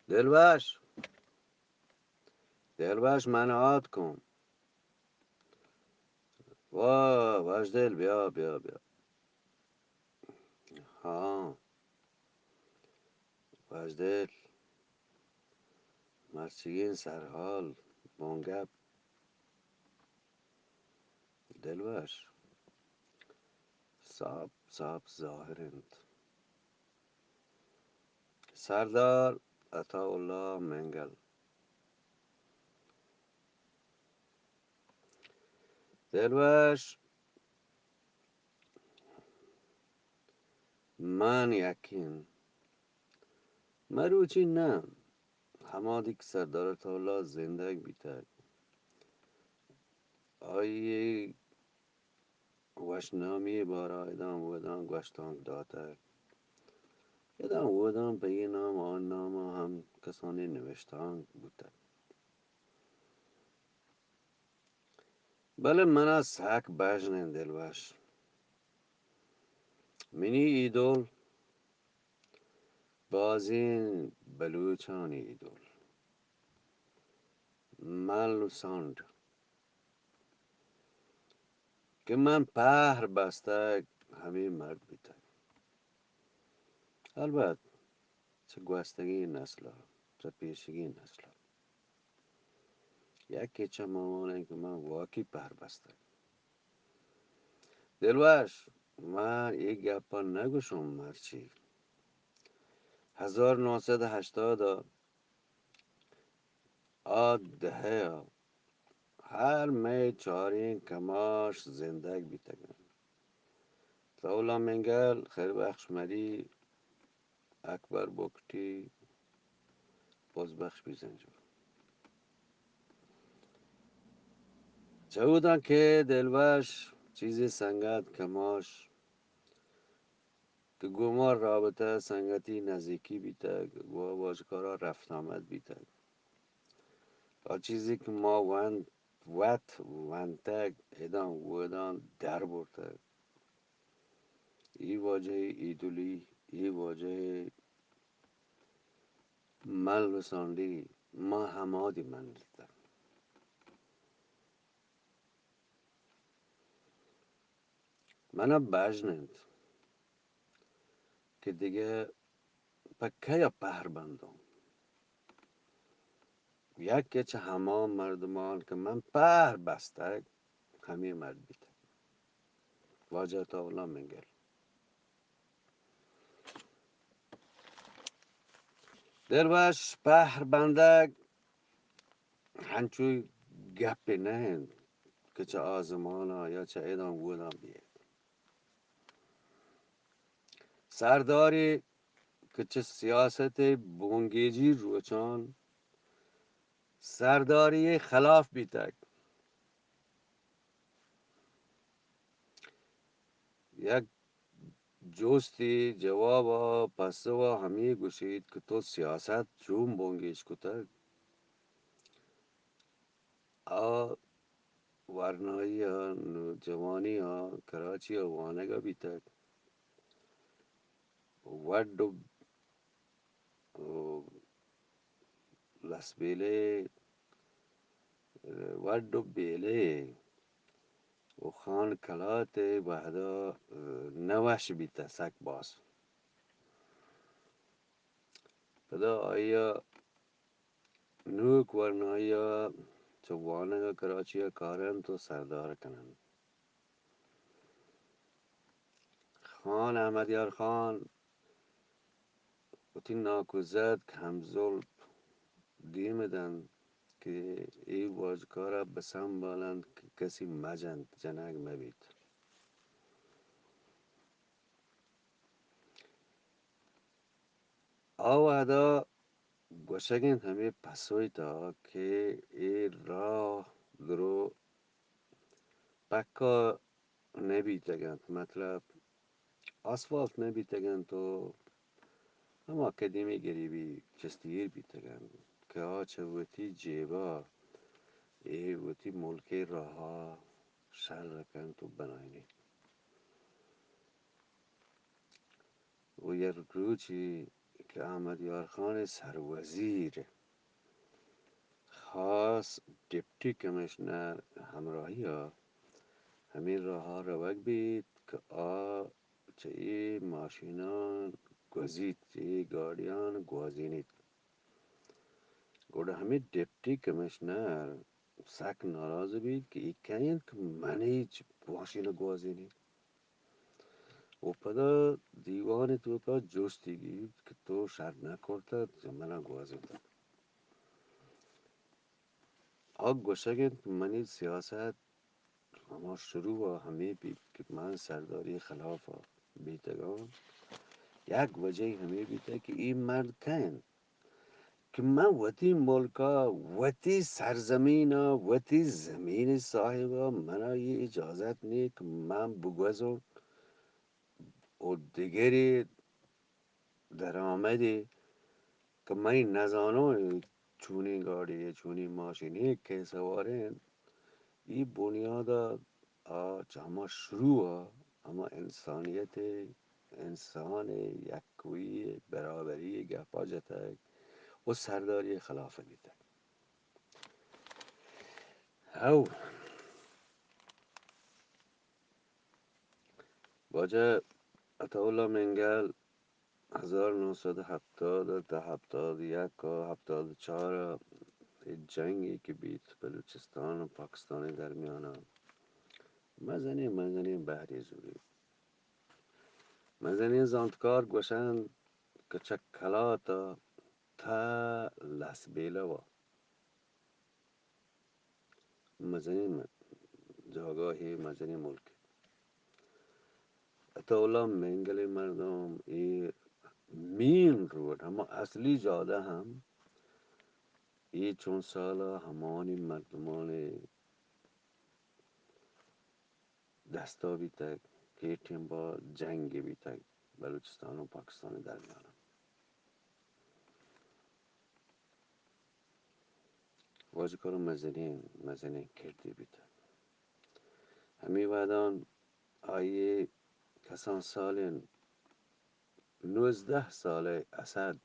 دلوش دلوش منو کن. وا وشدل بیا بیا بیا. ها وشدل مرچگین سرحال بانگب. دلوش صاحب ظاهرند. سردار عطاالله منگل. دلوش من یکین مروچی نه همادی که سردار عطاالله زندگ بیتر آیه وشنامی بارا ادام ودان گوشتانگ داتر ادام ودان به این نام آن نام هم کسانی نوشتانگ بودن. بله من از سک بجنن دلوش منی ایدول بازین بلوچانی ایدول مل ساند که من پهر بسته همه مرد بیتن. البته چه گوستگی نسل چه پیشگی نسل یکی چه مامانه که من واقعی پهر بسته. دلوش من یک گپا نگوشم مرچی 1980 دهه هر می چارین کماش زندگ بیتگن اولا منگل خیر بخش مری اکبر بکتی بازبخش بیزنجو چه بودن که دلوش چیزی سنگت کماش که گمار رابطه سنگتی نزدیکی بیتگ و واجکارا رفت آمد بیتگ تا چیزی که ما وندتگ ادان ودان در برتگ ای واجه ایدولی ای واجه من رساندی ما همادی من دیدم. منو بجنند که دیگه پکه یا پهر بندم یک چه همان مردمان که من پهر بسته همه مرد بیده واجه تا اولا منگل دروش پهر بنده هنچوی گپی نه که چه آزمانا یا چه ایدان بودم بیه سرداری که چه سیاست بونگیجی روچان سرداری خلاف بیتک یک جستی جواب پس و همی گوشید که تو سیاست چون بونگیش کتک آ ورنایی ها جوانی ها کراچی ها وانگا بیتک وڈو لسبیله وڈو بیله و خان کلات وحدا نوش بیتا سک باس پدا آیا نوک ورنایی ها چوانگا کراچی ها کارن تو سردار کنن خان احمدیار خان و تی ناکوزد کمزل دیمدن که ای واجکارا بسم بالند که کسی مجند جنگ مبید آوهدا گوشگین همه پسوی تا که ای راه درو پکا نبیتگند مطلب آسفالت نبیتگند تو هم اکادمی گریبی چستگیر بیتگند که آچه وطی جیبا ای وطی ملکی راها شر رکن تو بناینی و یک روچی که احمد یارخان سروزیر خاص دیپتی کمیشنر همراهی ها همین راه ها روک بید که چه ای ماشینان گزید چه ای گاڑیان گوازینید گوڑا همین دیپتی کمیشنر سک ناراض بید که ای کنید که من هیچ ماشین گوازینید و پدا دیوان تو کا جستی گید که تو شر نکرتد که من گوازیدم آگ گوشگید که منی سیاست اما شروع و همه بید که من سرداری خلاف بیتگان یک وجه همه بیته که این مرد کن که من وطی ملکا وطی سرزمینا وطی زمین صاحبا منا یه اجازت نی که من بگوزم و دیگری درآمدی که من نزانم چونی گاڑی چونی ماشینی که سوارین این بنیاد اما شروع اما انسانیت انسان یکوی برابری گپا جتک و سرداری خلافه بیتک او واجه اتاولا منگل 1970 تا 71 و 74 جنگی که بیت بلوچستان و پاکستان درمیان مزنی بحری زوری مزنی زانتکار گوشن که چکلاتا تا لسبیله و مزنی جاگاهی مزنی ملک اتولا منگل مردم ای مین رود اما اصلی جاده هم ای چون سالا همانی مردمان دستا بیتک که تیم با جنگ بیتک بلوچستان و پاکستان درمیان واجه کارو مزنی کردی بیتک همی بعدان آیه کسان سال 19 ساله اسد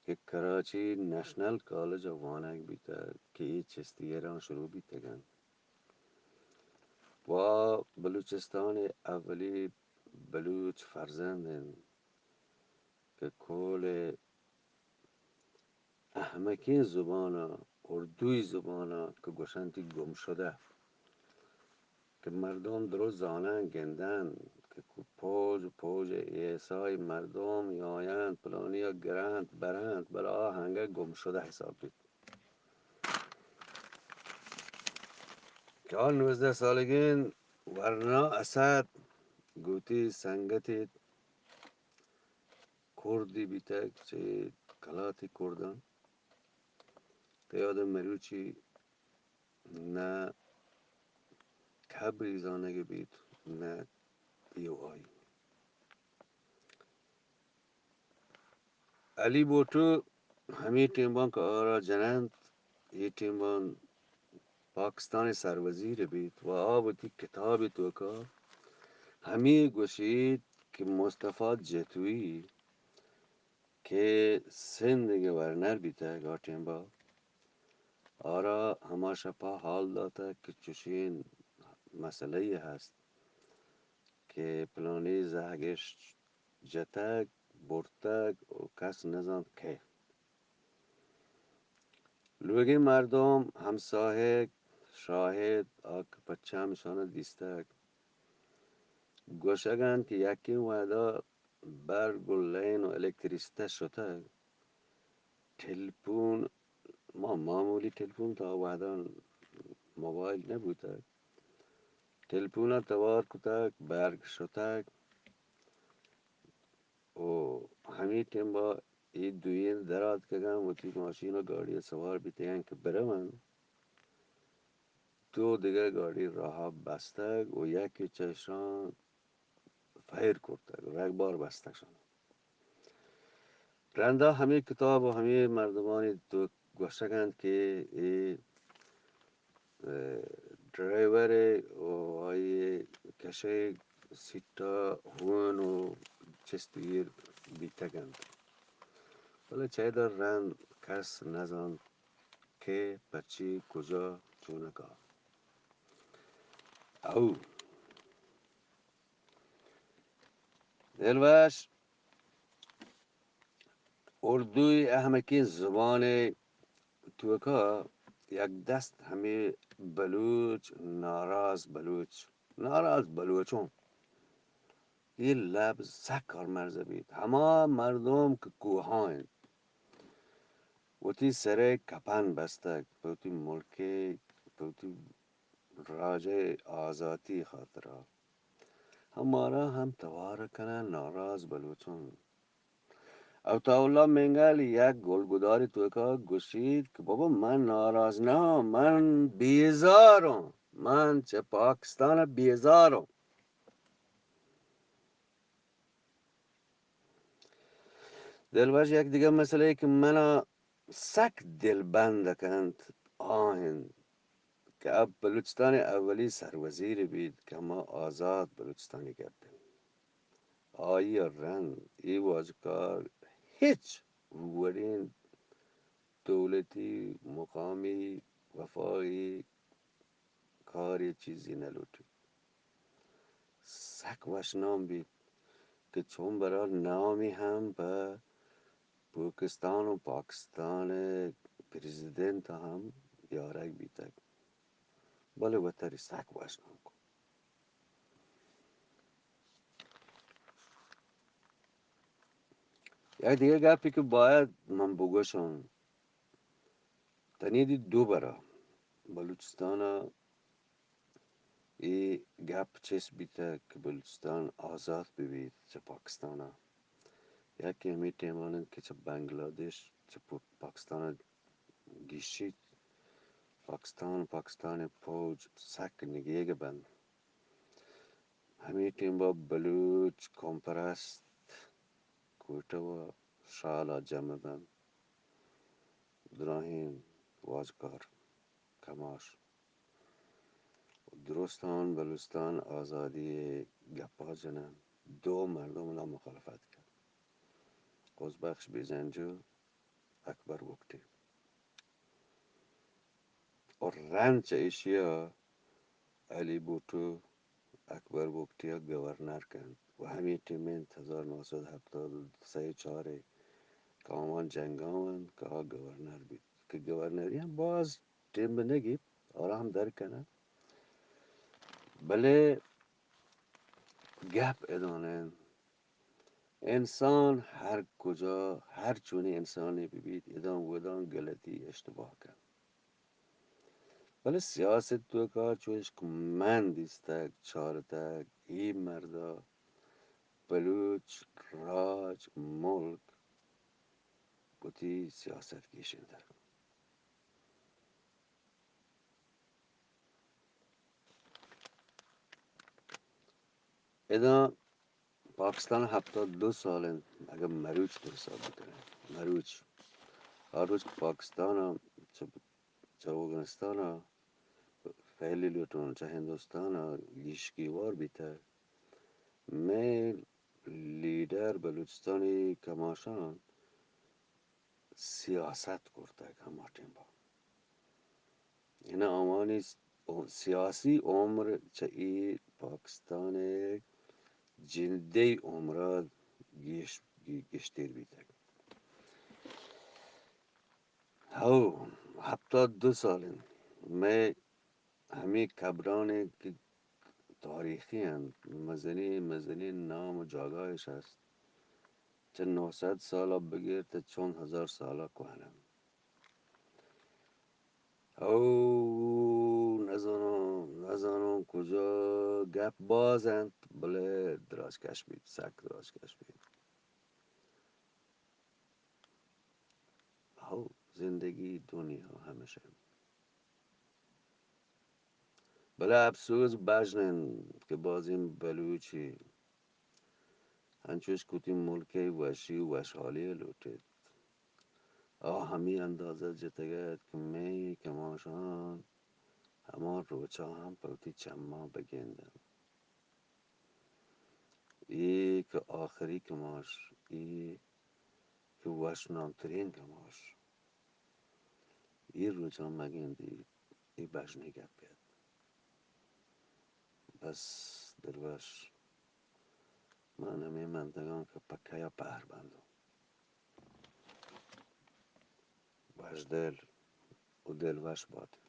که کراچی نشنل کالج وانک بیتر که ای چستی ایران شروع بیتگن و بلوچستان اولی بلوچ فرزندن که کل احمکی زبانا اردوی زبانا که گوشنتی گم شده که مردم درست زانن گندن که پوج ایسای مردم یایند پلانی یا گرند برند بلا هنگه گم شده حساب بید که آن 19 سالگین ورنا اسد گوتی سنگتی کردی بیتک چه کلاتی کردن که یاد مروچی نه کبری زانگی بید نه بیو آی علی بوتو همی تیمبان که آرا جنند یه تیمبان پاکستان سروزیر بید و آبتی کتابی تو که همی گوشید که مصطفی جتویی که سند گورنر بیته گارتین با آرا همه شپا حال داده که چوشین مسئله هست که پلانی زهگشت جتک برتک و کس نزان که لوگی مردم همسایه شاهد آک بچه همشان دیستک گوشگن که یکی وعدا برگ و لین و الکتریسته شده تلفون ما معمولی تلفون تا وعدا موبایل نبوده تلفون توار کتک برگ شتک و همین تیم با این دوین درات کگن و تی ماشین و گاڑی سوار بیتگن که برمن دو دیگه گاڑی راه بستگ و یکی چشان فیر کرتگ و یک بار بستگ شد رنده همه کتاب و همه مردمان تو گوشگند که ای ڈرائیور و آئی کشه سیتا هون و چستگیر بیتگند ولی چه در رند کس نزان که پچی کجا چونکا او دلوش اردوی احمکی زبان توکا یک دست همه بلوچ ناراض بلوچون این لب سک کار مرزه بید همه مردم که کوهاین وتی سره کپن بستک پوتی ملکی پوتی راجع آزادی خاطرها हमारा हम तवार कना नाराज बलूचों अवताउल्ला मेंगल یک گلگداری توی که گوشید که بابا من ناراض نه من بیزارم من چه پاکستان بیزارم دلواش یک دیگه مسئله ای که منو سک دلبند کند آهن که اب بلوچستان اولی سروزیر بید که ما آزاد بلوچستانی کردیم آیی رنگ ای واجکار هیچ ورین دولتی مقامی وفایی کاری چیزی نلوٹی سک وشنام بید که چون برای نامی هم به پاکستان و پاکستان پریزیدنت هم یارک بیتک بله وطری سک وشنام کن یک دیگه گپی که باید من بگوشم تنیدی دو برا بلوچستان ای گپ چیز بیته که بلوچستان آزاد ببید چه پاکستان یکی همی تیمانند که چه بنگلادش چه پاکستان گیشید پاکستان پوج سک نگیه بند همی تیم با بلوچ کمپرست کویته و شالا جمع بند دراهین واجکار کماش درستان بلوچستان آزادی گپا جنن دو مردم لا مخالفت کرد قوزبخش بیزنجو اکبر وقتی और रंच एशिया علی بوتو اکبر بگتیا گورنر کند و همین تیمین 1973 چاره که آمان جنگاوند که ها گورنر بید که گورنری هم باز تیم نگید آرا هم در کنن بله گپ ادانن انسان هر کجا هر چونی انسانی ببید ادان ودان گلتی اشتباه کن ولی سیاست تو که چوش که من دیستک چارتک ای مردا بلوچ راج ملک بودی سیاست کشنده ادا پاکستان 72 ساله اگر مروچ تو حساب بکنه مروچ هر روز که پاکستان چه افغانستان فعلی لوتون چه هندوستان گیشگیوار بیته میل لیدر بلوچستانی کماشان سیاست کرده همه تیم با اینا آمانی سیاسی عمر چه ای پاکستان جنده عمره گشتیر بیده هاو 72 ساله میں ہمیں کبران که تاریخی هند مزنی نام و جاگاهش هست چه 900 ساله بگیر تا چون 1000 ساله کنن او نزانم کجا گپ بازند بله درازکش بید سک درازکش بید او زندگی دنیا همیشه بله افسوس بجنن که بازیم بلوچی هنچوش کتی ملکه وشی و وشحالی لوٹید همی اندازه جتگد که می کماشان همان روچا هم پوتی چما بگندن ای که آخری کماش ای وشنامترین رماش ای روزا مگین دی ای بجنه گپید بس دلوش من همه مندگان که پکه یا پهر بندم وشدل و دلوش باد